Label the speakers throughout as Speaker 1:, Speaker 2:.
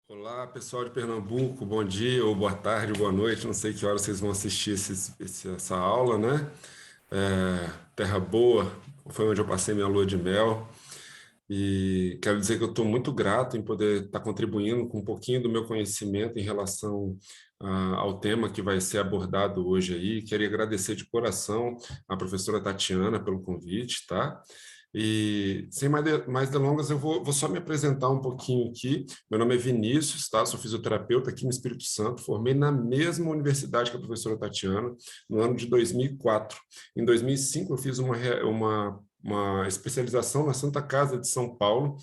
Speaker 1: Olá, pessoal de Pernambuco, bom dia, ou boa tarde, ou boa noite, não sei que hora vocês vão assistir essa aula, né? Terra Boa, foi onde eu passei minha lua de mel, e quero dizer que eu estou muito grato em poder estar contribuindo com um pouquinho do meu conhecimento em relação ao tema que vai ser abordado hoje aí. Queria agradecer de coração a professora Tatiana pelo convite, tá? E sem mais delongas, eu vou só me apresentar um pouquinho aqui. Meu nome é Vinícius, tá? Sou fisioterapeuta aqui no Espírito Santo, formei na mesma universidade que a professora Tatiana, no ano de 2004. Em 2005, eu fiz uma especialização na Santa Casa de São Paulo,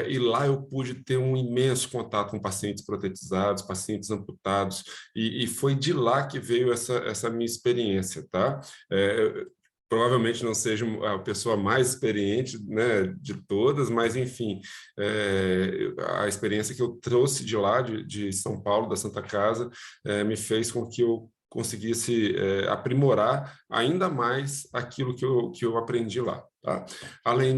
Speaker 1: e lá eu pude ter um imenso contato com pacientes protetizados, pacientes amputados, e foi de lá que veio essa minha experiência, tá? Provavelmente não seja a pessoa mais experiente, né, de todas, mas, enfim, a experiência que eu trouxe de lá, de São Paulo, da Santa Casa, me fez com que eu conseguisse aprimorar ainda mais aquilo que eu aprendi lá. Tá? Além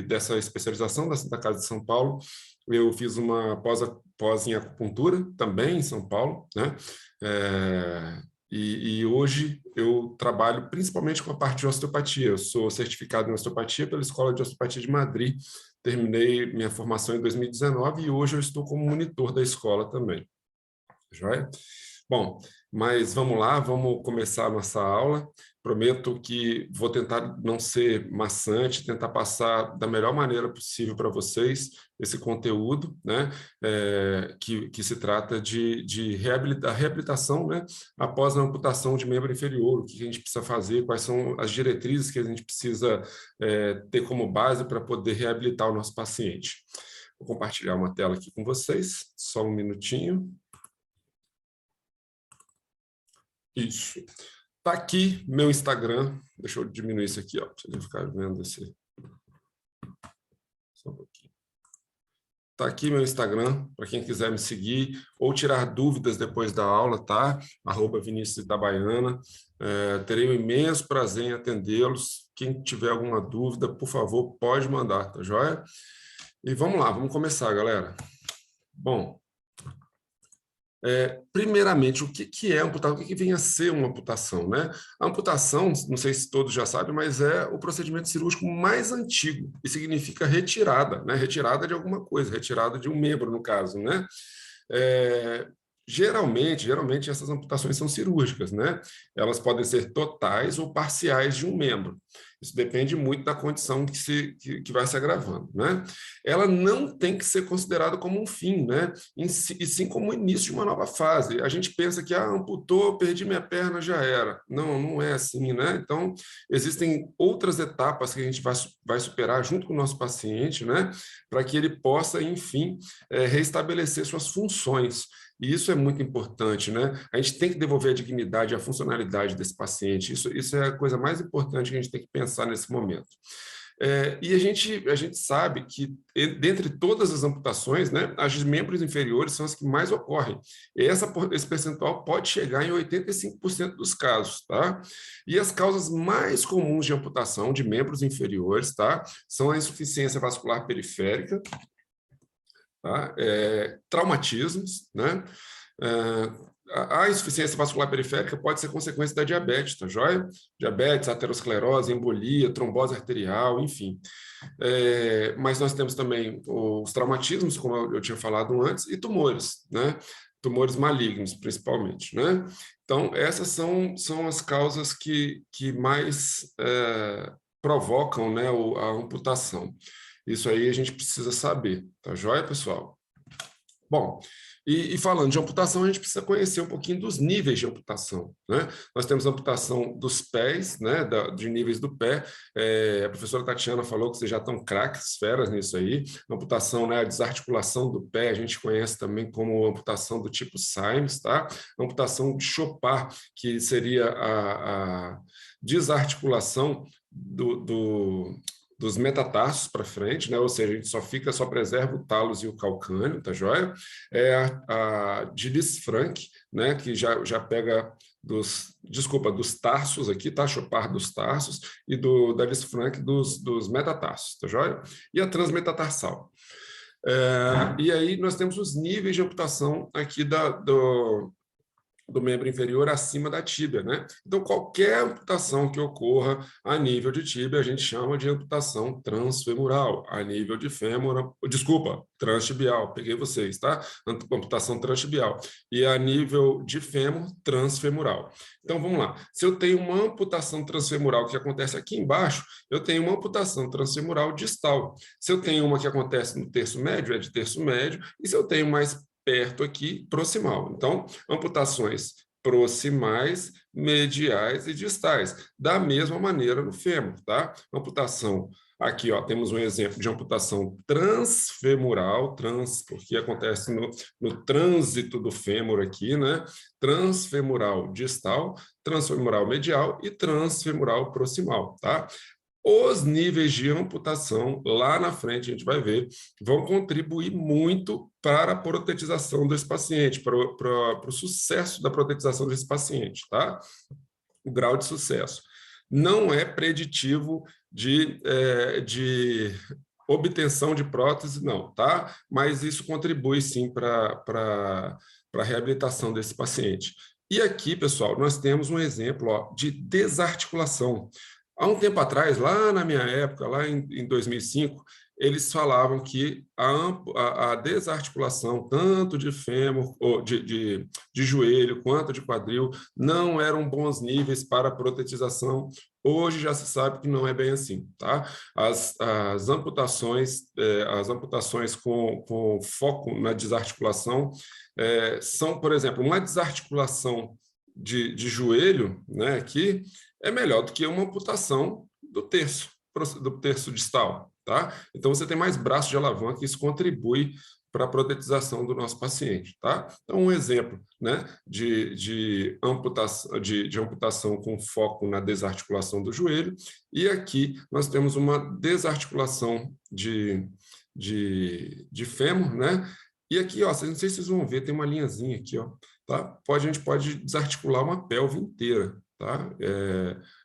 Speaker 1: dessa especialização da Santa Casa de São Paulo, eu fiz uma pós em acupuntura, também em São Paulo, né? E hoje eu trabalho principalmente com a parte de osteopatia. Eu sou certificado em osteopatia pela Escola de Osteopatia de Madrid. Terminei minha formação em 2019 e hoje eu estou como monitor da escola também. Joia? Bom, mas vamos lá, vamos começar a nossa aula. Prometo que vou tentar não ser maçante, tentar passar da melhor maneira possível para vocês esse conteúdo, né? Que se trata de reabilitação, né? Após a amputação de membro inferior, o que a gente precisa fazer, quais são as diretrizes que a gente precisa ter como base para poder reabilitar o nosso paciente. Vou compartilhar uma tela aqui com vocês, só um minutinho. Isso. Tá aqui meu Instagram. Deixa eu diminuir isso aqui, ó, para você ficar vendo esse. Só um pouquinho. Tá aqui meu Instagram, para quem quiser me seguir ou tirar dúvidas depois da aula, tá? @Vinícius Itabaiana. Terei um imenso prazer em atendê-los. Quem tiver alguma dúvida, por favor, pode mandar, tá joia? E vamos lá, vamos começar, galera. Bom, primeiramente, o que é amputação? O que vem a ser uma amputação, né? A amputação, não sei se todos já sabem, mas é o procedimento cirúrgico mais antigo e significa retirada, né? Retirada de alguma coisa, retirada de um membro, no caso, né? É, geralmente essas amputações são cirúrgicas, né? Elas podem ser totais ou parciais de um membro. Isso depende muito da condição que vai se agravando, né? Ela não tem que ser considerada como um fim, né? E sim como o início de uma nova fase. A gente pensa que, amputou, perdi minha perna, já era. Não, não é assim, né? Então, existem outras etapas que a gente vai superar junto com o nosso paciente, né? Para que ele possa, enfim, reestabelecer suas funções. E isso é muito importante, né? A gente tem que devolver a dignidade e a funcionalidade desse paciente. Isso é a coisa mais importante que a gente tem que pensar nesse momento. E a gente sabe que, dentre todas as amputações, né, as de membros inferiores são as que mais ocorrem. Esse percentual pode chegar em 85% dos casos, tá? E as causas mais comuns de amputação de membros inferiores, tá, são a insuficiência vascular periférica, tá? Traumatismos, né? A insuficiência vascular periférica pode ser consequência da diabetes, tá joia? Diabetes, aterosclerose, embolia, trombose arterial, enfim. Mas nós temos também os traumatismos, como eu tinha falado antes, e tumores, né? Tumores malignos, principalmente, né? Então, essas são as causas que mais provocam, né, a amputação. Isso aí a gente precisa saber, tá joia, pessoal? Bom, e falando de amputação, a gente precisa conhecer um pouquinho dos níveis de amputação, né? Nós temos a amputação dos pés, né, de níveis do pé. A professora Tatiana falou que vocês já estão craques, feras nisso aí. A amputação, né, a desarticulação do pé, a gente conhece também como amputação do tipo Symes, tá? A amputação de Chopard, que seria a desarticulação dos metatarsos para frente, né? Ou seja, a gente só preserva o talos e o calcâneo, tá joia? A de Lisfranc, né? Que já pega dos tarsos aqui, tá? Chopard dos tarsos, e da Lisfranc dos metatarsos, tá joia? E a transmetatarsal. E aí nós temos os níveis de amputação aqui do membro inferior acima da tíbia, né? Então, qualquer amputação que ocorra a nível de tíbia, a gente chama de amputação transfemoral, a nível de fêmur, desculpa, transtibial, peguei vocês, tá? Amputação transtibial. E a nível de fêmur, transfemoral. Então, vamos lá. Se eu tenho uma amputação transfemoral que acontece aqui embaixo, eu tenho uma amputação transfemoral distal. Se eu tenho uma que acontece no terço médio, é de terço médio, e se eu tenho mais perto aqui, proximal. Então, amputações proximais, mediais e distais. Da mesma maneira no fêmur, tá? Amputação, aqui, ó, temos um exemplo de amputação transfemoral, porque acontece no trânsito do fêmur aqui, né? Transfemoral distal, transfemoral medial e transfemoral proximal, tá? Os níveis de amputação, lá na frente, a gente vai ver, vão contribuir muito para a protetização desse paciente, para o sucesso da protetização desse paciente, tá? O grau de sucesso. Não é preditivo de obtenção de prótese, não, tá? Mas isso contribui, sim, para a reabilitação desse paciente. E aqui, pessoal, nós temos um exemplo, ó, de desarticulação. Há um tempo atrás, lá na minha época, lá em 2005, eles falavam que a desarticulação, tanto de fêmur, ou de joelho, quanto de quadril, não eram bons níveis para a protetização. Hoje já se sabe que não é bem assim, tá? As amputações com foco na desarticulação são, por exemplo, uma desarticulação de joelho, né, aqui, é melhor do que uma amputação do terço distal, tá? Então, você tem mais braço de alavanca, isso contribui para a protetização do nosso paciente, tá? Então, um exemplo, né, de amputação com foco na desarticulação do joelho, e aqui nós temos uma desarticulação de fêmur, né? E aqui, ó, não sei se vocês vão ver, tem uma linhazinha aqui, ó, tá? A gente pode desarticular uma pelve inteira, tá?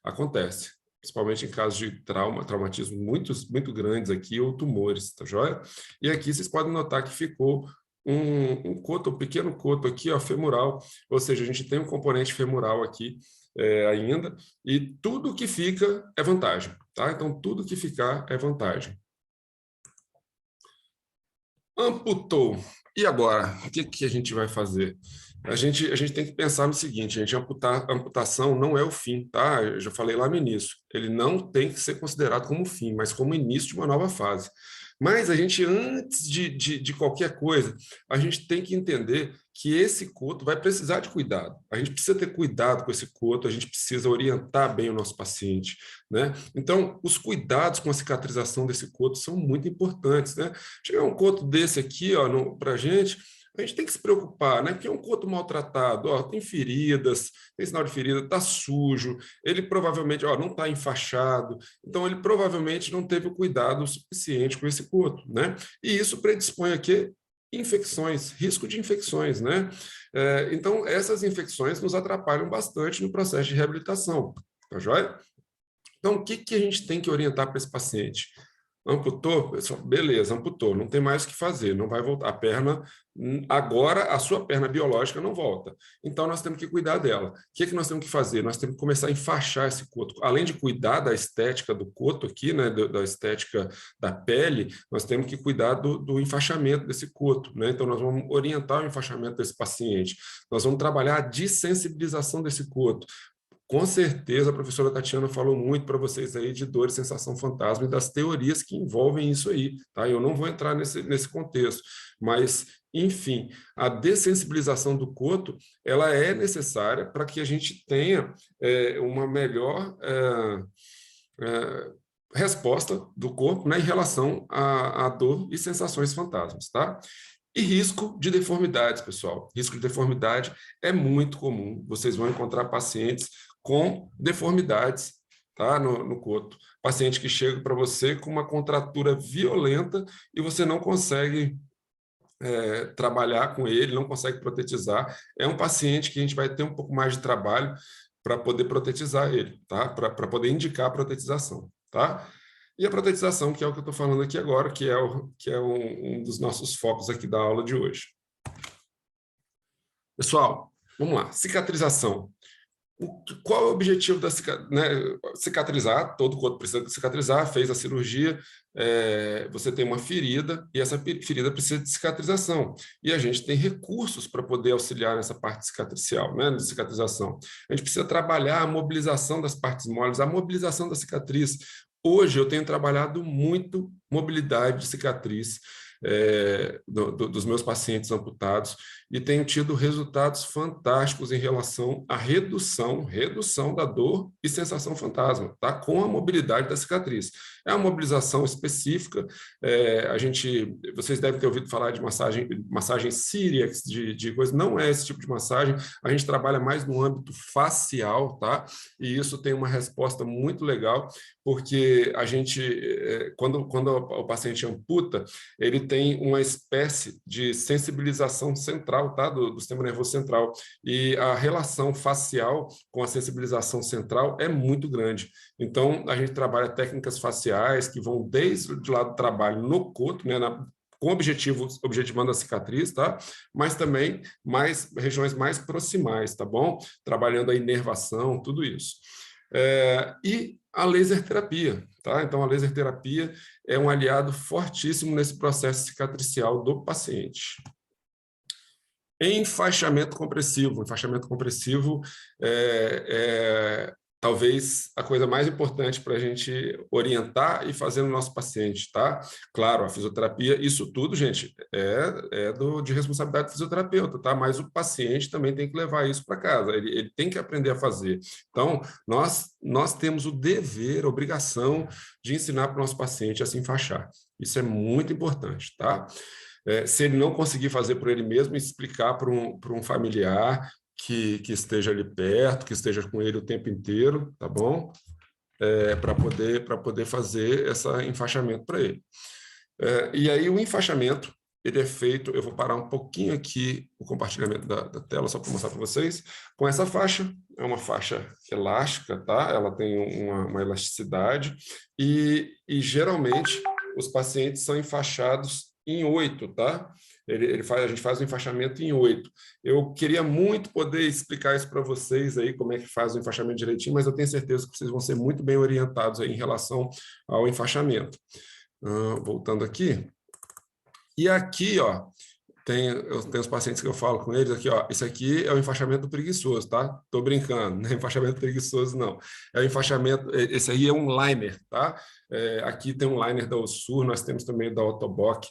Speaker 1: Acontece, principalmente em casos de traumatismo muito grandes aqui, ou tumores, tá joia? E aqui vocês podem notar que ficou um coto, um pequeno coto aqui, ó, femoral, ou seja, a gente tem um componente femoral aqui ainda, e tudo que fica é vantagem, tá? Então, tudo que ficar é vantagem. Amputou. E agora? O que a gente vai fazer? A gente tem que pensar no seguinte, gente, a amputação não é o fim, tá? Eu já falei lá no início. Ele não tem que ser considerado como fim, mas como início de uma nova fase. Mas a gente, antes de qualquer coisa, a gente tem que entender que esse coto vai precisar de cuidado. A gente precisa ter cuidado com esse coto, a gente precisa orientar bem o nosso paciente, né? Então, os cuidados com a cicatrização desse coto são muito importantes, né? Chegar um coto desse aqui, ó, para a gente tem que se preocupar, né? Porque é um coto maltratado, ó, tem feridas, tem sinal de ferida, está sujo, ele provavelmente, ó, não está enfaixado, então ele provavelmente não teve o cuidado suficiente com esse coto, né? E isso predispõe aqui infecções, risco de infecções, né? Então, essas infecções nos atrapalham bastante no processo de reabilitação, tá joia? Então, o que a gente tem que orientar para esse paciente? Amputou? Pessoal, beleza, amputou, não tem mais o que fazer, não vai voltar. A perna, agora a sua perna biológica não volta. Então, nós temos que cuidar dela. O que nós temos que fazer? Nós temos que começar a enfaixar esse coto. Além de cuidar da estética do coto aqui, né, da estética da pele, nós temos que cuidar do enfaixamento desse coto, né? Então, nós vamos orientar o enfaixamento desse paciente. Nós vamos trabalhar a dessensibilização desse coto. Com certeza, a professora Tatiana falou muito para vocês aí de dor e sensação fantasma e das teorias que envolvem isso aí, tá? Eu não vou entrar nesse contexto, mas, enfim, a dessensibilização do coto, ela é necessária para que a gente tenha uma melhor resposta do corpo, né, em relação à dor e sensações fantasmas, tá? E risco de deformidades, pessoal. Risco de deformidade é muito comum. Vocês vão encontrar pacientes com deformidades, tá, no coto. Paciente que chega para você com uma contratura violenta e você não consegue trabalhar com ele, não consegue protetizar. É um paciente que a gente vai ter um pouco mais de trabalho para poder protetizar ele, tá? Para poder indicar a protetização, tá? E a protetização, que é o que eu estou falando aqui agora, que é um dos nossos focos aqui da aula de hoje. Pessoal, vamos lá. Cicatrização. Qual é o objetivo da cicatrizar? Todo corpo precisa cicatrizar, fez a cirurgia, você tem uma ferida, e essa ferida precisa de cicatrização. E a gente tem recursos para poder auxiliar nessa parte cicatricial, né, de cicatrização. A gente precisa trabalhar a mobilização das partes moles, a mobilização da cicatriz. Hoje eu tenho trabalhado muito mobilidade de cicatriz, dos meus pacientes amputados, e tenho tido resultados fantásticos em relação à redução da dor e sensação fantasma, tá? Com a mobilidade da cicatriz. É uma mobilização específica, vocês devem ter ouvido falar de massagem Cyriax, de coisa, não é esse tipo de massagem, a gente trabalha mais no âmbito facial, tá? E isso tem uma resposta muito legal, porque a gente, quando o paciente amputa, ele tem uma espécie de sensibilização central, tá? Do sistema nervoso central. E a relação facial com a sensibilização central é muito grande. Então, a gente trabalha técnicas faciais que vão desde o lado do trabalho no coto, né? Com objetivando a cicatriz, tá? Mas também regiões mais proximais, tá bom? Trabalhando a inervação, tudo isso. E a laser terapia, tá? Então, a laser terapia é um aliado fortíssimo nesse processo cicatricial do paciente. Enfaixamento compressivo. Enfaixamento compressivo é talvez a coisa mais importante para a gente orientar e fazer no nosso paciente, tá? Claro, a fisioterapia, isso tudo, gente, de responsabilidade do fisioterapeuta, tá? Mas o paciente também tem que levar isso para casa, ele tem que aprender a fazer. Então, nós temos o dever, a obrigação de ensinar para o nosso paciente a se enfaixar. Isso é muito importante, tá? Se ele não conseguir fazer por ele mesmo, explicar para um familiar que esteja ali perto, que esteja com ele o tempo inteiro, tá bom? Para poder fazer esse enfaixamento para ele. E aí o enfaixamento, ele é feito, eu vou parar um pouquinho aqui o compartilhamento da tela, só para mostrar para vocês, com essa faixa, é uma faixa elástica, tá? Ela tem uma elasticidade, e geralmente os pacientes são enfaixados em 8, tá? A gente faz o enfaixamento em 8. Eu queria muito poder explicar isso para vocês aí, como é que faz o enfaixamento direitinho, mas eu tenho certeza que vocês vão ser muito bem orientados aí em relação ao enfaixamento. Voltando aqui. E aqui, ó, eu tenho os pacientes que eu falo com eles aqui, ó, isso aqui é o enfaixamento preguiçoso, tá? Tô brincando, não é enfaixamento preguiçoso, não. É o enfaixamento, esse aí é um liner, tá? Aqui tem um liner da Ossur, nós temos também da Ottobock.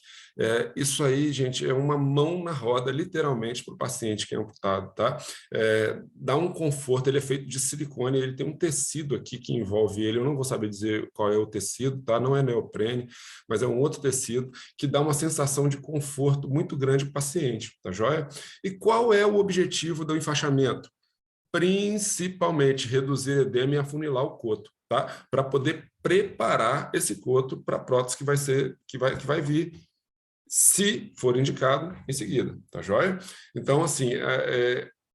Speaker 1: Isso aí, gente, é uma mão na roda, literalmente, para o paciente que é amputado, tá? Dá um conforto, ele é feito de silicone, ele tem um tecido aqui que envolve ele, eu não vou saber dizer qual é o tecido, tá? Não é neoprene, mas é um outro tecido que dá uma sensação de conforto muito grande para o paciente, tá joia? E qual é o objetivo do enfaixamento? Principalmente reduzir edema e afunilar o coto, tá? Para poder preparar esse coto para a prótese que vai vir, se for indicado em seguida, tá joia? Então, assim,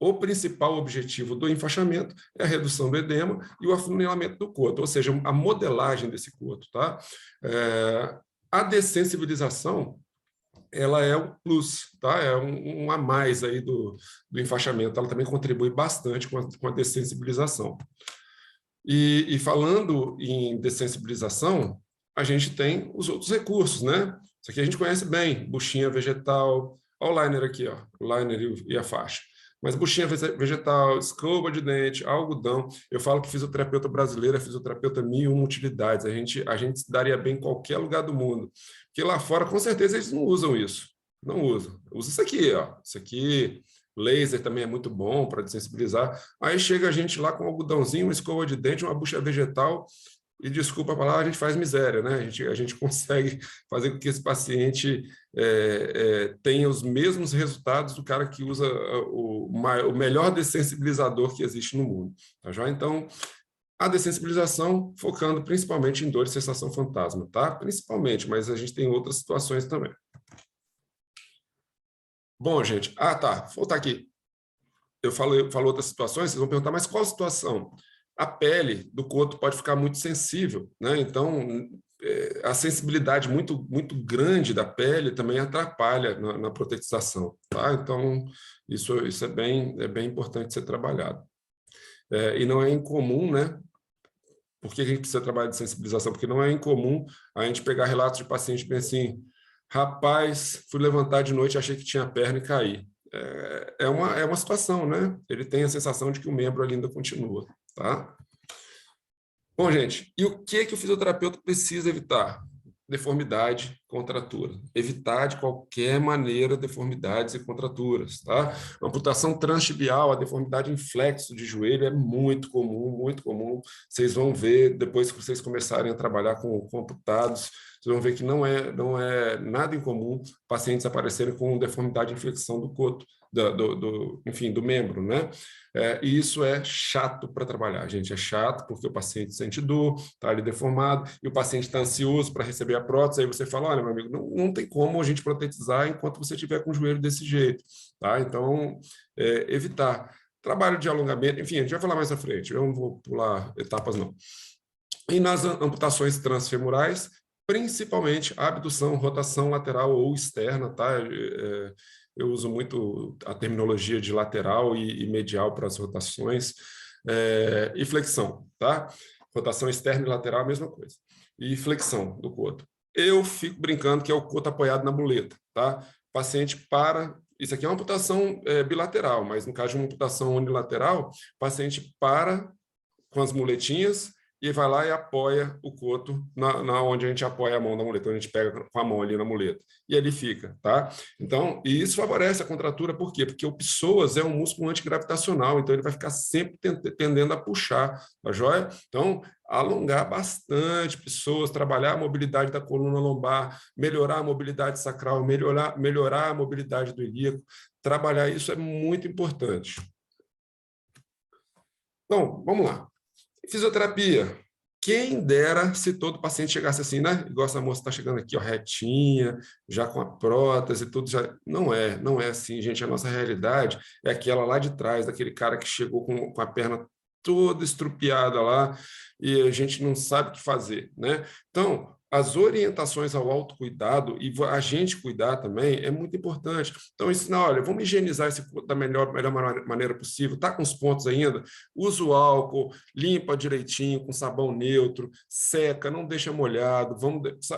Speaker 1: o principal objetivo do enfaixamento é a redução do edema e o afunilamento do coto, ou seja, a modelagem desse coto, tá? A dessensibilização, ela é um plus, tá? É um a mais aí do enfaixamento, ela também contribui bastante com a dessensibilização. E falando em dessensibilização, a gente tem os outros recursos, né? Isso aqui a gente conhece bem, buchinha vegetal, olha o liner aqui, ó, o liner e a faixa. Mas buchinha vegetal, escova de dente, algodão. Eu falo que fisioterapeuta brasileiro é fisioterapeuta 1001 utilidades. A gente se daria bem em qualquer lugar do mundo. Porque lá fora, com certeza, eles não usam isso. Não usam. Usa isso aqui, ó. Isso aqui, laser também é muito bom para desensibilizar. Aí chega a gente lá com um algodãozinho, uma escova de dente, uma bucha vegetal, e desculpa a palavra, a gente faz miséria, né? A gente consegue fazer com que esse paciente tenha os mesmos resultados do cara que usa o melhor dessensibilizador que existe no mundo. Tá já? Então, a dessensibilização focando principalmente em dor e sensação fantasma, tá? Principalmente, mas a gente tem outras situações também. Bom, gente, tá, vou voltar aqui. Eu falo outras situações, vocês vão perguntar, mas qual situação? A pele do coto pode ficar muito sensível, né? Então, a sensibilidade muito grande da pele também atrapalha na protetização, tá? Então, isso é bem importante ser trabalhado. E não é incomum, né? Por que a gente precisa trabalhar de sensibilização? Porque não é incomum a gente pegar relatos de pacientes bem assim, rapaz, fui levantar de noite, achei que tinha perna e caí. É uma situação, né? Ele tem a sensação de que o membro ali ainda continua, tá? Bom, gente, e o que o fisioterapeuta precisa evitar? Deformidade, contratura. Evitar de qualquer maneira deformidades e contraturas, tá? Amputação transtibial, a deformidade em flexo de joelho é muito comum, muito comum. Vocês vão ver, depois que vocês começarem a trabalhar com amputados, vocês vão ver que não é nada incomum pacientes aparecerem com deformidade em flexão do coto, enfim, do membro, né? E isso é chato para trabalhar, gente. É chato porque o paciente sente dor, está ali deformado, e o paciente está ansioso para receber a prótese. Aí você fala: olha, meu amigo, não tem como a gente protetizar enquanto você estiver com o joelho desse jeito, tá? Então, evitar. Trabalho de alongamento, enfim, a gente vai falar mais à frente, eu não vou pular etapas, não. E nas amputações transfemorais, principalmente a abdução, rotação lateral ou externa, tá? Eu uso muito a terminologia de lateral e medial para as rotações, e flexão, tá? Rotação externa e lateral, a mesma coisa. E flexão do coto. Eu fico brincando que é o coto apoiado na muleta, tá? Paciente para... Isso aqui é uma amputação bilateral, mas no caso de uma amputação unilateral, paciente para com as muletinhas e vai lá e apoia o coto na onde a gente apoia a mão na muleta, onde a gente pega com a mão ali na muleta. E ali fica, tá? Então, e isso favorece a contratura, por quê? Porque o psoas é um músculo antigravitacional, então ele vai ficar sempre tendendo a puxar, tá joia? Então, alongar bastante psoas, trabalhar a mobilidade da coluna lombar, melhorar a mobilidade sacral, melhorar a mobilidade do ilíaco, trabalhar isso é muito importante. Então, vamos lá. Fisioterapia. Quem dera se todo paciente chegasse assim, né? Igual essa moça está chegando aqui, ó, retinha, já com a prótese, tudo já. Não é assim, gente. A nossa realidade é aquela lá de trás, daquele cara que chegou com a perna toda estrupiada lá e a gente não sabe o que fazer, né? Então, as orientações ao autocuidado e a gente cuidar também é muito importante. Então, ensinar, olha, vamos higienizar esse corpo da melhor maneira possível, tá com os pontos ainda, usa o álcool, limpa direitinho, com sabão neutro, seca, não deixa molhado,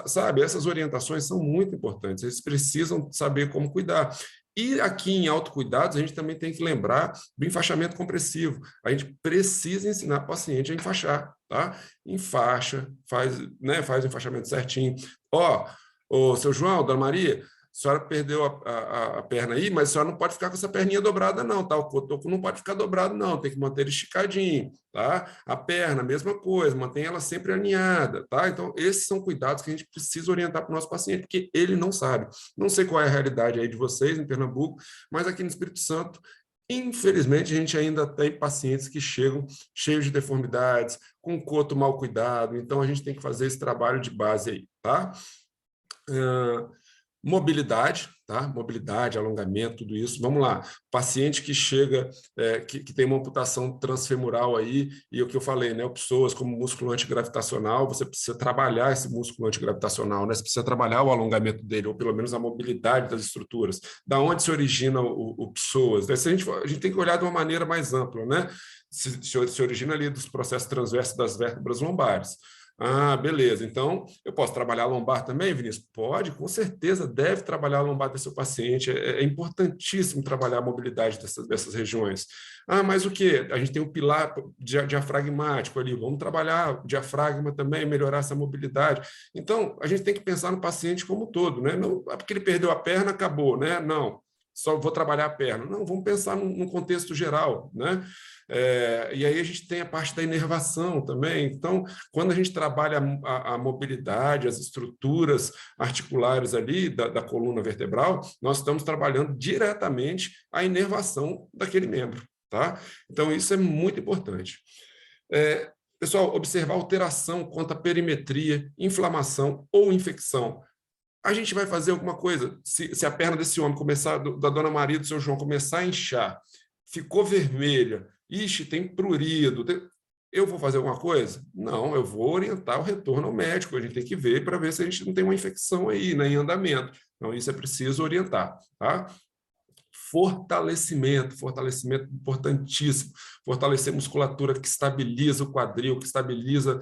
Speaker 1: sabe? Essas orientações são muito importantes, eles precisam saber como cuidar. E aqui em autocuidados, a gente também tem que lembrar do enfaixamento compressivo. A gente precisa ensinar o paciente a enfaixar, tá? Enfaixa, faz o enfaixamento certinho. Ó, ô, seu João, Dona Maria, a senhora perdeu a perna aí, mas a senhora não pode ficar com essa perninha dobrada, não, tá? O cotoco não pode ficar dobrado, não, tem que manter ele esticadinho, tá? A perna, mesma coisa, mantém ela sempre alinhada, tá? Então, esses são cuidados que a gente precisa orientar para o nosso paciente, porque ele não sabe. Não sei qual é a realidade aí de vocês em Pernambuco, mas aqui no Espírito Santo, infelizmente, a gente ainda tem pacientes que chegam cheios de deformidades, com o coto mal cuidado, então a gente tem que fazer esse trabalho de base aí, tá? Mobilidade, tá? Mobilidade, alongamento, tudo isso. Vamos lá. Paciente que chega, que tem uma amputação transfemoral aí, e o que eu falei, né? Psoas como músculo antigravitacional, você precisa trabalhar esse músculo antigravitacional, né? Você precisa trabalhar o alongamento dele, ou pelo menos a mobilidade das estruturas. Da onde se origina o psoas? A gente tem que olhar de uma maneira mais ampla, né? Se origina ali dos processos transversos das vértebras lombares. Ah, beleza. Então, eu posso trabalhar a lombar também, Vinícius? Pode, com certeza, deve trabalhar a lombar do seu paciente. É importantíssimo trabalhar a mobilidade dessas regiões. Ah, mas o quê? A gente tem um pilar diafragmático ali. Vamos trabalhar o diafragma também, melhorar essa mobilidade. Então, a gente tem que pensar no paciente como um todo, né? Não, porque ele perdeu a perna, acabou, né? Não, só vou trabalhar a perna. Não, vamos pensar num contexto geral, né? E aí a gente tem a parte da inervação também. Então, quando a gente trabalha a mobilidade, as estruturas articulares ali da coluna vertebral, nós estamos trabalhando diretamente a inervação daquele membro, tá? Então, isso é muito importante. Pessoal, observar alteração quanto à perimetria, inflamação ou infecção. A gente vai fazer alguma coisa, se a perna desse homem começar, da Dona Maria, do seu João, começar a inchar, ficou vermelha, ixi, tem prurido, Eu vou fazer alguma coisa? Não, eu vou orientar o retorno ao médico. A gente tem que ver para ver se a gente não tem uma infecção aí, né, em andamento. Então, isso é preciso orientar, tá? Fortalecimento importantíssimo. Fortalecer a musculatura que estabiliza o quadril, que estabiliza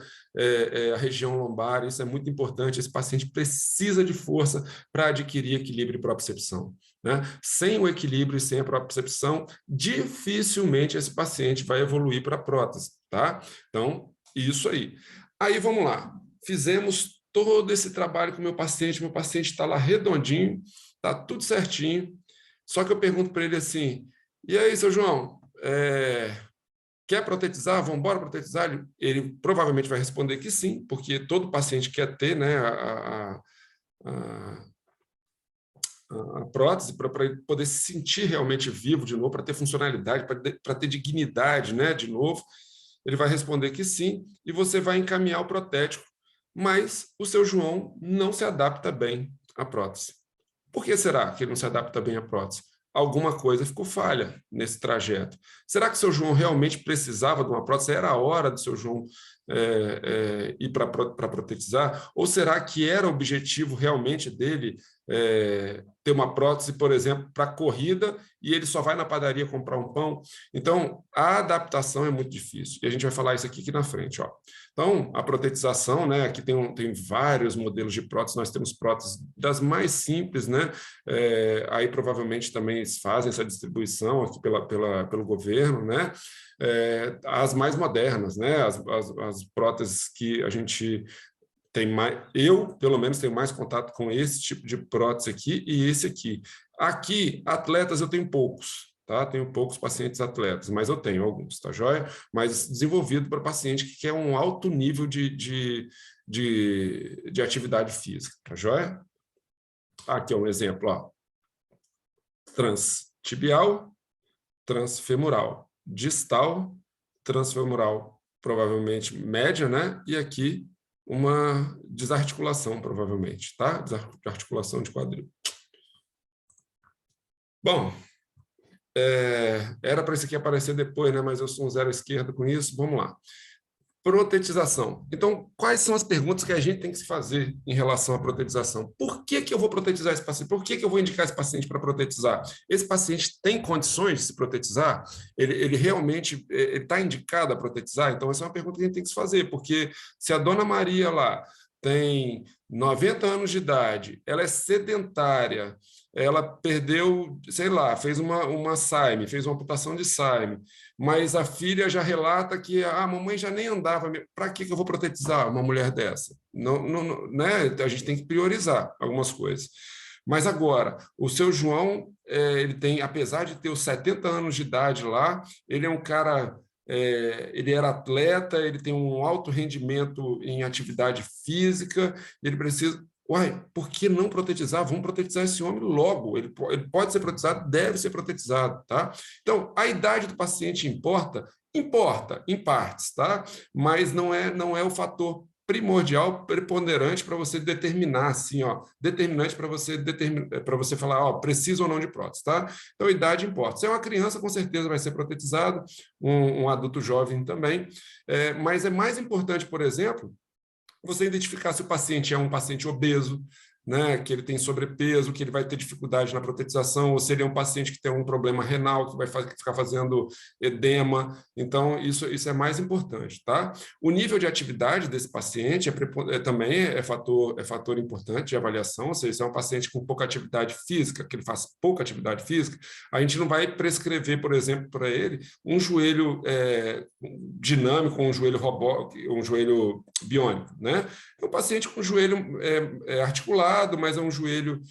Speaker 1: a região lombar, isso é muito importante. Esse paciente precisa de força para adquirir equilíbrio e propriocepção, né? Sem o equilíbrio e sem a propriocepção, dificilmente esse paciente vai evoluir para a prótese, tá? Então, isso aí. Aí, vamos lá. Fizemos todo esse trabalho com o meu paciente está lá redondinho, está tudo certinho. Só que eu pergunto para ele assim, e aí, seu João, quer protetizar? Vamos embora protetizar? Ele provavelmente vai responder que sim, porque todo paciente quer ter, né, a, a prótese para poder se sentir realmente vivo de novo, para ter funcionalidade, para ter dignidade, né, de novo. Ele vai responder que sim, e você vai encaminhar o protético, mas o seu João não se adapta bem à prótese. Por que será que ele não se adapta bem à prótese? Alguma coisa ficou falha nesse trajeto. Será que o seu João realmente precisava de uma prótese? Era a hora do seu João ir para protetizar? Ou será que era o objetivo realmente dele ter uma prótese, por exemplo, para corrida e ele só vai na padaria comprar um pão? Então, a adaptação é muito difícil. E a gente vai falar isso aqui na frente. Ó. Então, a protetização, né? Aqui tem vários modelos de prótese, nós temos próteses das mais simples, né? Aí provavelmente também eles fazem essa distribuição aqui pelo governo, né? As mais modernas, né? As próteses que a gente tem mais, eu, pelo menos, tenho mais contato com esse tipo de prótese aqui e esse aqui. Aqui, atletas, eu tenho poucos, tá? Tenho poucos pacientes atletas, mas eu tenho alguns, tá joia? Mas desenvolvido para paciente que quer um alto nível de atividade física, tá joia? Aqui é um exemplo, ó. Transtibial, transfemoral, distal, transfemoral, provavelmente média, né? E aqui uma desarticulação, provavelmente, tá? Desarticulação de quadril. Bom, era para isso aqui aparecer depois, né? Mas eu sou um zero à esquerda com isso. Vamos lá. Protetização. Então, quais são as perguntas que a gente tem que se fazer em relação à protetização? Por que eu vou protetizar esse paciente? Por que eu vou indicar esse paciente para protetizar? Esse paciente tem condições de se protetizar? Ele realmente está indicado a protetizar? Então, essa é uma pergunta que a gente tem que se fazer, porque se a dona Maria lá tem 90 anos de idade, ela é sedentária, ela perdeu, sei lá, fez uma SAIME, fez uma amputação de SAIME, mas a filha já relata que a mamãe já nem andava. Para que eu vou protetizar uma mulher dessa? Não, né? A gente tem que priorizar algumas coisas. Mas agora, o seu João, ele tem, apesar de ter os 70 anos de idade lá, ele é um cara, ele era atleta, ele tem um alto rendimento em atividade física, ele precisa. Uai, por que não protetizar? Vamos protetizar esse homem logo. Ele pode ser protetizado, deve ser protetizado, tá? Então, a idade do paciente importa? Importa, em partes, tá? Mas não é o fator primordial, preponderante para você determinar, assim, ó, determinante para você falar, ó, precisa ou não de prótese, tá? Então, a idade importa. Se é uma criança, com certeza vai ser protetizado, um adulto jovem também, mas é mais importante, por exemplo, você identificar se o paciente é um paciente obeso, né, que ele tem sobrepeso, que ele vai ter dificuldade na protetização, ou se ele é um paciente que tem um problema renal, que vai ficar fazendo edema. Então, isso é mais importante, tá? O nível de atividade desse paciente também é fator importante de avaliação, ou seja, se é um paciente com pouca atividade física, que ele faz pouca atividade física, a gente não vai prescrever, por exemplo, para ele um joelho dinâmico, um joelho robótico, um joelho biônico, né? É um paciente com joelho articulado, mas é um joelho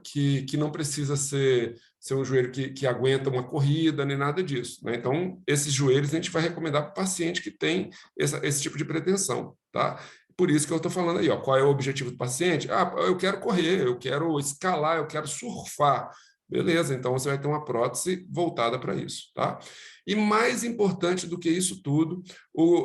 Speaker 1: que não precisa ser um joelho que aguenta uma corrida, nem nada disso, né? Então, esses joelhos a gente vai recomendar para o paciente que tem esse tipo de pretensão, tá? Por isso que eu estou falando aí, ó, qual é o objetivo do paciente? Ah, eu quero correr, eu quero escalar, eu quero surfar. Beleza, então você vai ter uma prótese voltada para isso, tá? E mais importante do que isso tudo,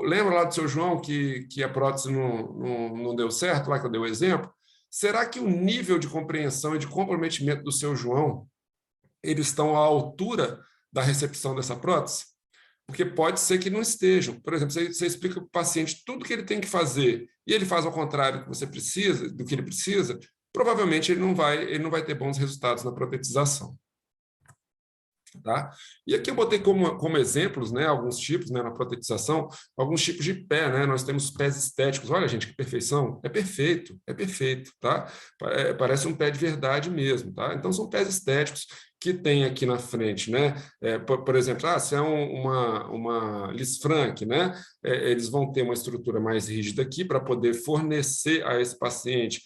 Speaker 1: lembra lá do seu João que a prótese não deu certo, lá que eu dei o exemplo? Será que o nível de compreensão e de comprometimento do seu João, eles estão à altura da recepção dessa prótese? Porque pode ser que não estejam. Por exemplo, você explica para o paciente tudo que ele tem que fazer e ele faz ao contrário do que você precisa, do que ele precisa, provavelmente ele não vai ter bons resultados na protetização. Tá? E aqui eu botei como exemplos, né, alguns tipos, né, na protetização, alguns tipos de pé, né? Nós temos pés estéticos. Olha, gente, que perfeição! É perfeito, tá? Parece um pé de verdade mesmo, tá? Então são pés estéticos que tem aqui na frente, né? Por exemplo, se é uma Lisfranc, né? Eles vão ter uma estrutura mais rígida aqui para poder fornecer a esse paciente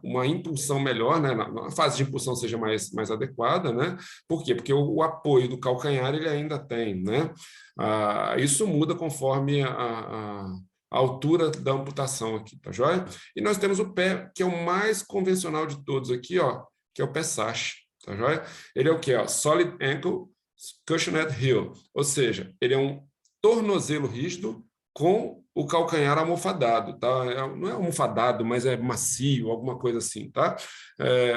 Speaker 1: uma impulsão melhor, né? Na fase de impulsão seja mais adequada, né? Por quê? Porque o apoio do calcanhar ele ainda tem, né? Isso muda conforme a altura da amputação aqui, tá joia? E nós temos o pé, que é o mais convencional de todos aqui, ó, que é o pé Sash, tá joia? Ele é o quê? Ó? Solid Ankle Cushioned Heel, ou seja, ele é um tornozelo rígido com o calcanhar almofadado, tá? Não é almofadado, mas é macio, alguma coisa assim, tá?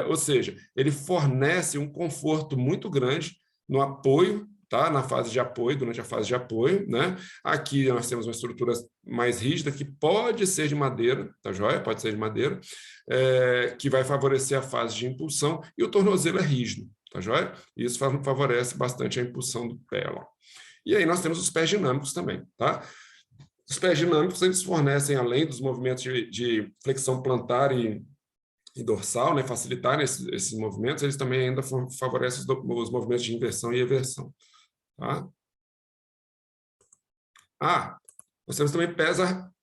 Speaker 1: Ou seja, ele fornece um conforto muito grande no apoio, tá? Na fase de apoio, durante a fase de apoio, né? Aqui nós temos uma estrutura mais rígida que pode ser de madeira, tá joia? Pode ser de madeira, que vai favorecer a fase de impulsão, e o tornozelo é rígido, tá joia? Isso favorece bastante a impulsão do pé, ó. E aí nós temos os pés dinâmicos também, tá? Os pés dinâmicos, eles fornecem, além dos movimentos de flexão plantar e dorsal, né, facilitar esses movimentos, eles também ainda favorecem os movimentos de inversão e eversão. Tá? Nós temos também pés...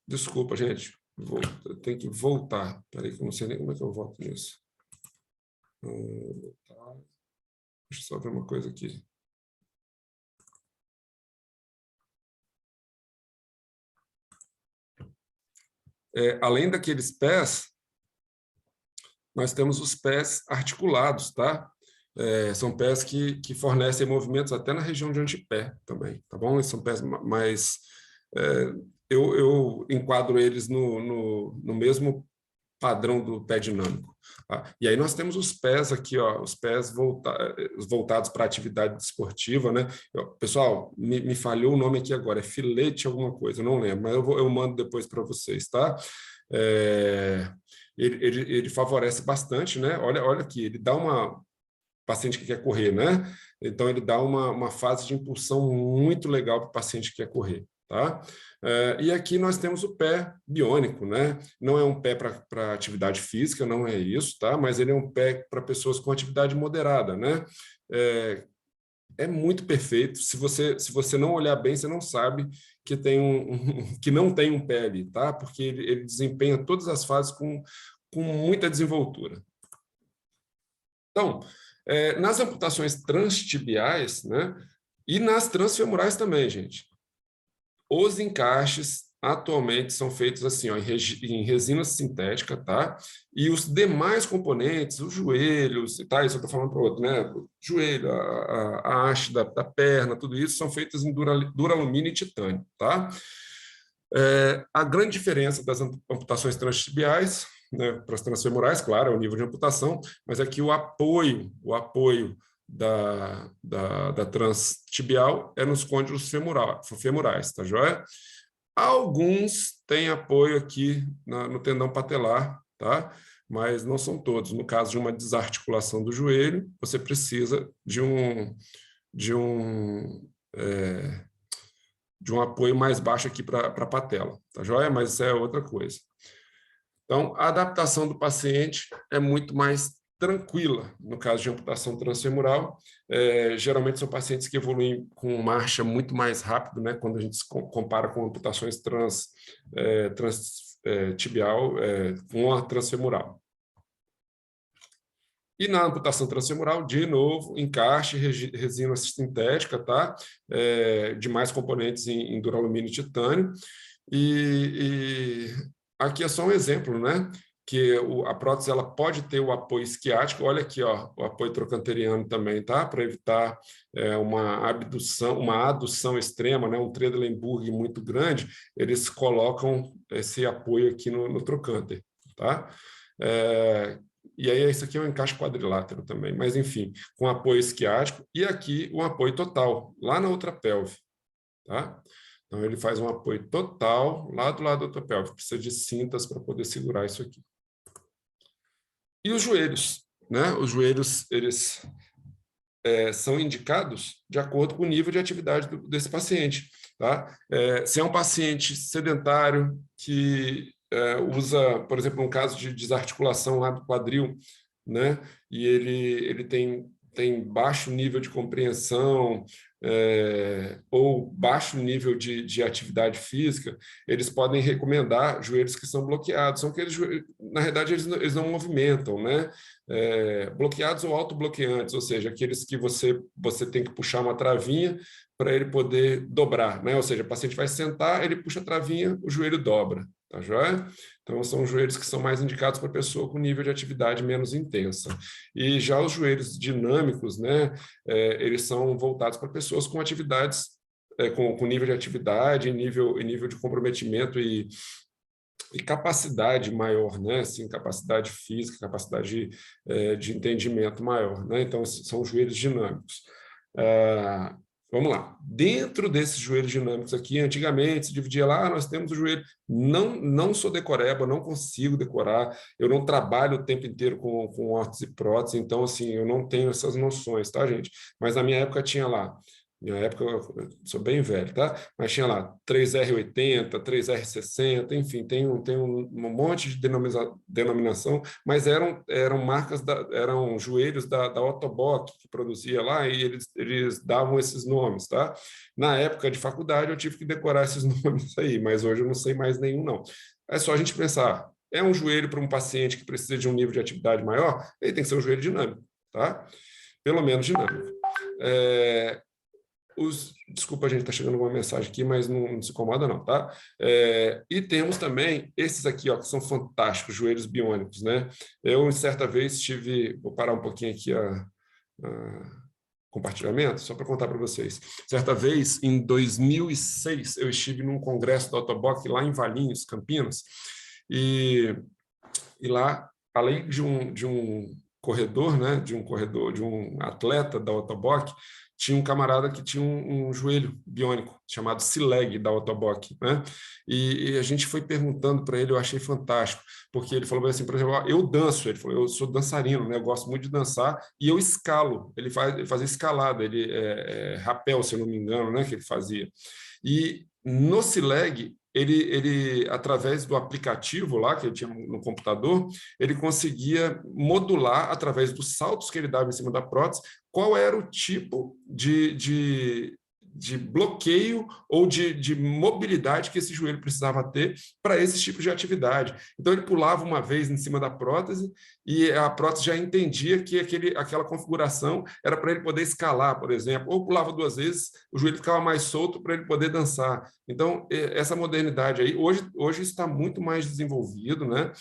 Speaker 1: Desculpa, gente. Eu tenho que voltar. Espera aí, que eu não sei nem como é que eu volto nisso. Deixa eu só ver uma coisa aqui. Além daqueles pés, nós temos os pés articulados, tá? São pés que fornecem movimentos até na região de antepé também, tá bom? Eles são pés mais... eu enquadro eles no mesmo padrão do pé dinâmico. Tá? E aí nós temos os pés aqui, ó, os pés voltados para a atividade esportiva, né? Pessoal, me falhou o nome aqui agora, é filete alguma coisa, eu não lembro, mas eu mando depois para vocês, tá? Ele favorece bastante, né? Olha aqui, ele dá uma... paciente que quer correr, né? Então, ele dá uma fase de impulsão muito legal para o paciente que quer correr, tá? E aqui nós temos o pé biônico, né? Não é um pé para atividade física, não é isso, tá? Mas ele é um pé para pessoas com atividade moderada, né? É muito perfeito. Se você não olhar bem, você não sabe que que não tem um pé ali, tá? Porque ele desempenha todas as fases com muita desenvoltura. Então, nas amputações transtibiais, né, e nas transfemorais também, gente, os encaixes atualmente são feitos assim, ó, em resina sintética, tá? E os demais componentes, os joelhos, tá? Isso eu estou falando para o outro, né? O joelho, a haste da perna, tudo isso são feitos em duralumínio e titânio, tá? A grande diferença das amputações transtibiais, né, para as transfemorais, claro, é o nível de amputação, mas aqui o apoio da transtibial é nos côndilos femorais, tá joia? Alguns têm apoio aqui no tendão patelar, tá? Mas não são todos. No caso de uma desarticulação do joelho, você precisa de um apoio mais baixo aqui para a patela, tá joia? Mas isso é outra coisa. Então, a adaptação do paciente é muito mais tranquila no caso de amputação transfemoral. Geralmente são pacientes que evoluem com marcha muito mais rápido, né? Quando a gente compara com amputações tibial com a transfemoral. E na amputação transfemoral, de novo, encaixe, resina sintética, tá? De mais componentes em duralumínio e titânio. E aqui é só um exemplo, né? Que a prótese ela pode ter o apoio isquiático. Olha aqui, ó, o apoio trocanteriano também, tá? Para evitar uma adução extrema, né? Um Trendelenburg muito grande, eles colocam esse apoio aqui no trocânter, tá? e aí isso aqui é um encaixe quadrilátero também, mas enfim, com apoio esquiático, e aqui um apoio total, lá na outra pelve, tá? Então, ele faz um apoio total lá do lado da outra pelve, precisa de cintas para poder segurar isso aqui. E os joelhos, né? Os joelhos, eles são indicados de acordo com o nível de atividade desse paciente, tá? Se é um paciente sedentário que usa, por exemplo, um caso de desarticulação lá do quadril, né? E ele tem baixo nível de compreensão ou baixo nível de atividade física, eles podem recomendar joelhos que são bloqueados. São aqueles joelhos, na realidade, eles não movimentam, né? Bloqueados ou autobloqueantes, ou seja, aqueles que você tem que puxar uma travinha para ele poder dobrar, né? Ou seja, o paciente vai sentar, ele puxa a travinha, o joelho dobra, tá joia? Então, são joelhos que são mais indicados para pessoa com nível de atividade menos intensa. E já os joelhos dinâmicos, né, eles são voltados para pessoas com atividades, com nível de atividade, nível de comprometimento e capacidade maior, né? Assim, capacidade física, capacidade de entendimento maior, né? Então, são os joelhos dinâmicos. Vamos lá. Dentro desses joelhos dinâmicos aqui, antigamente se dividia lá, nós temos o joelho. Não sou decoreba, não consigo decorar, eu não trabalho o tempo inteiro com órtese e prótese, então, assim, eu não tenho essas noções, tá, gente? Mas na minha época tinha lá, minha época, eu sou bem velho, tá? Mas tinha lá 3R80, 3R60, enfim, tem um monte de denominação, mas eram marcas, eram joelhos da Ottobock, que produzia lá, e eles davam esses nomes, tá? Na época de faculdade, eu tive que decorar esses nomes aí, mas hoje eu não sei mais nenhum, não. É só a gente pensar, é um joelho para um paciente que precisa de um nível de atividade maior, ele tem que ser um joelho dinâmico, tá? Pelo menos dinâmico. Desculpa, a gente está chegando uma mensagem aqui, mas não se incomoda não, tá? E temos também esses aqui, ó, que são fantásticos, joelhos biônicos, né? Eu, certa vez, vou parar um pouquinho aqui a compartilhamento, só para contar para vocês. Certa vez, em 2006, eu estive num congresso da Ottobock lá em Valinhos, Campinas, e lá, além de um corredor, né, de um atleta da Ottobock, tinha um camarada que tinha um joelho biônico, chamado Cileg, da Ottobock, né? E a gente foi perguntando para ele, eu achei fantástico, porque ele falou assim, por exemplo, eu danço, ele falou, eu sou dançarino, né? Eu gosto muito de dançar, e eu escalo, ele fazia escalada, rapel, se eu não me engano, né, que ele fazia. E no Cileg, ele, através do aplicativo lá, que ele tinha no computador, ele conseguia modular, através dos saltos que ele dava em cima da prótese, qual era o tipo de bloqueio ou de mobilidade que esse joelho precisava ter para esse tipo de atividade. Então, ele pulava uma vez em cima da prótese e a prótese já entendia que aquela configuração era para ele poder escalar, por exemplo, ou pulava duas vezes, o joelho ficava mais solto para ele poder dançar. Então, essa modernidade aí, hoje está muito mais desenvolvido, né?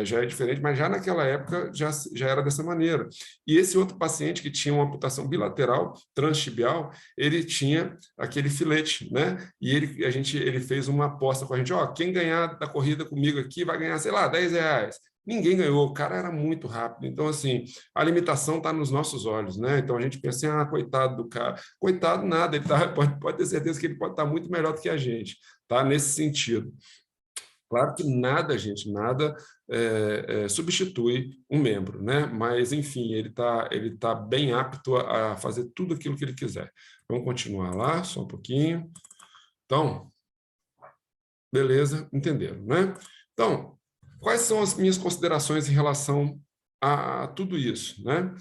Speaker 1: Já é diferente, mas já naquela época já era dessa maneira. E esse outro paciente que tinha uma amputação bilateral, transtibial, ele tinha aquele filete, né? E ele fez uma aposta com a gente, ó, quem ganhar da corrida comigo aqui vai ganhar, sei lá, R$ 10. Ninguém ganhou, o cara era muito rápido. Então, assim, a limitação está nos nossos olhos, né? Então, a gente pensa assim, coitado do cara. Coitado nada, ele pode ter certeza que ele pode estar muito melhor do que a gente, tá? Nesse sentido. Claro que nada, gente, nada substitui um membro, né? Mas, enfim, ele tá bem apto a fazer tudo aquilo que ele quiser. Vamos continuar lá, só um pouquinho. Então, beleza, entenderam, né? Então, quais são as minhas considerações em relação a tudo isso, né?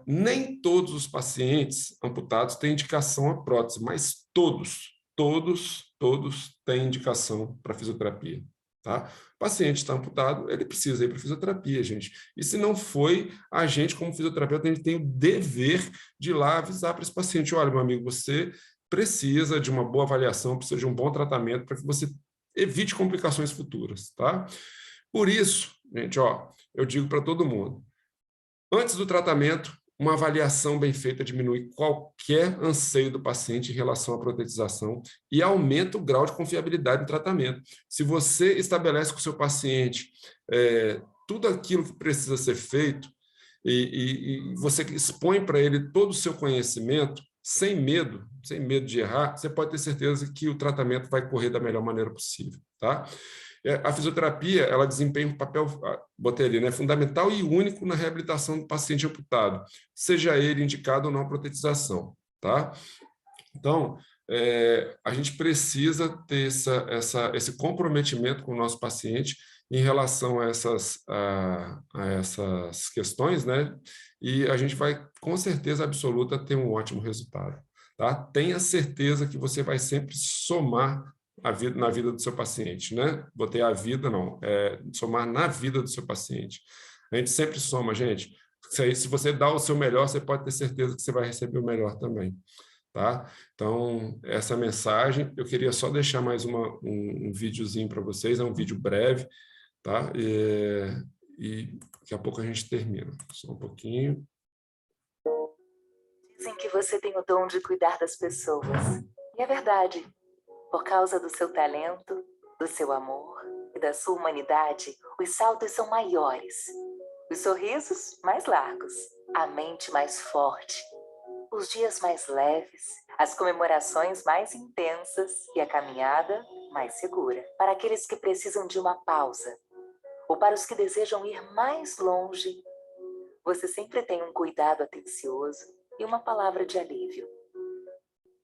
Speaker 1: Nem todos os pacientes amputados têm indicação a prótese, mas todos têm indicação para fisioterapia, tá? O paciente está amputado, ele precisa ir para fisioterapia, gente. E se não foi, a gente, como fisioterapeuta, a gente tem o dever de ir lá avisar para esse paciente, olha, meu amigo, você precisa de uma boa avaliação, precisa de um bom tratamento para que você evite complicações futuras, tá? Por isso, gente, ó, eu digo para todo mundo, antes do tratamento, uma avaliação bem feita diminui qualquer anseio do paciente em relação à protetização e aumenta o grau de confiabilidade do tratamento. Se você estabelece com o seu paciente tudo aquilo que precisa ser feito e você expõe para ele todo o seu conhecimento, sem medo de errar, você pode ter certeza que o tratamento vai correr da melhor maneira possível, tá? A fisioterapia, ela desempenha um papel, botei ali, né, fundamental e único na reabilitação do paciente amputado, seja ele indicado ou não a protetização, tá? Então, a gente precisa ter esse comprometimento com o nosso paciente em relação a essas questões, né? E a gente vai, com certeza absoluta, ter um ótimo resultado, tá? Tenha certeza que você vai sempre somar na vida do seu paciente, né? Botei a vida, não, somar na vida do seu paciente. A gente sempre soma, gente. Se você dá o seu melhor, você pode ter certeza que você vai receber o melhor também. Tá? Então, essa mensagem, eu queria só deixar mais um videozinho para vocês, é um vídeo breve, tá? E daqui a pouco a gente termina. Só um pouquinho.
Speaker 2: Dizem que você tem o dom de cuidar das pessoas. E é verdade. Por causa do seu talento, do seu amor e da sua humanidade, os saltos são maiores. Os sorrisos mais largos, a mente mais forte, os dias mais leves, as comemorações mais intensas e a caminhada mais segura. Para aqueles que precisam de uma pausa, ou para os que desejam ir mais longe, você sempre tem um cuidado atencioso e uma palavra de alívio.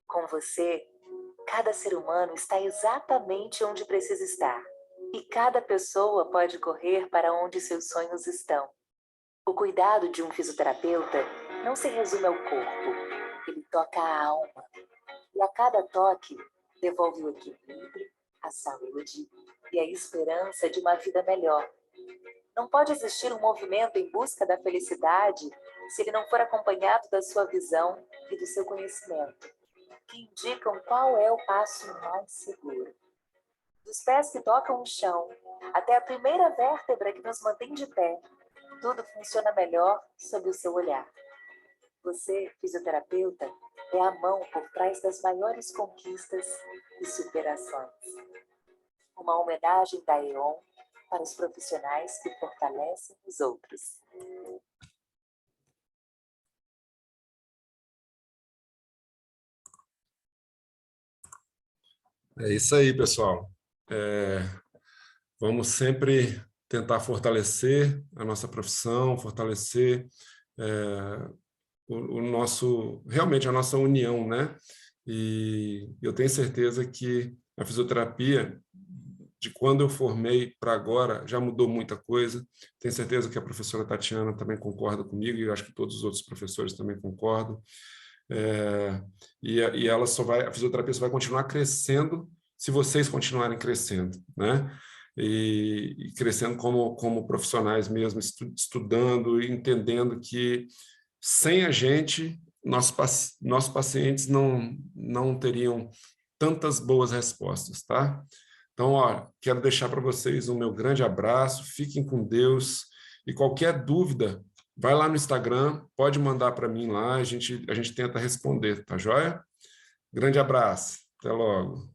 Speaker 2: Com você, cada ser humano está exatamente onde precisa estar. E cada pessoa pode correr para onde seus sonhos estão. O cuidado de um fisioterapeuta não se resume ao corpo. Ele toca a alma. E a cada toque, devolve o equilíbrio, a saúde e a esperança de uma vida melhor. Não pode existir um movimento em busca da felicidade se ele não for acompanhado da sua visão e do seu conhecimento, que indicam qual é o passo mais seguro. Dos pés que tocam o chão até a primeira vértebra que nos mantém de pé, tudo funciona melhor sob o seu olhar. Você, fisioterapeuta, é a mão por trás das maiores conquistas e superações. Uma homenagem da E.ON para os profissionais que fortalecem os outros.
Speaker 1: É isso aí, pessoal. Vamos sempre tentar fortalecer a nossa profissão, fortalecer realmente a nossa união, né? E eu tenho certeza que a fisioterapia, de quando eu formei para agora, já mudou muita coisa. Tenho certeza que a professora Tatiana também concorda comigo, e eu acho que todos os outros professores também concordam. E a fisioterapia só vai continuar crescendo se vocês continuarem crescendo, né? E crescendo como profissionais mesmo, estudando e entendendo que sem a gente, nossos pacientes não teriam tantas boas respostas, tá? Então, ó, quero deixar para vocês o meu grande abraço, fiquem com Deus, e qualquer dúvida, vai lá no Instagram, pode mandar para mim lá, a gente tenta responder, tá joia? Grande abraço, até logo.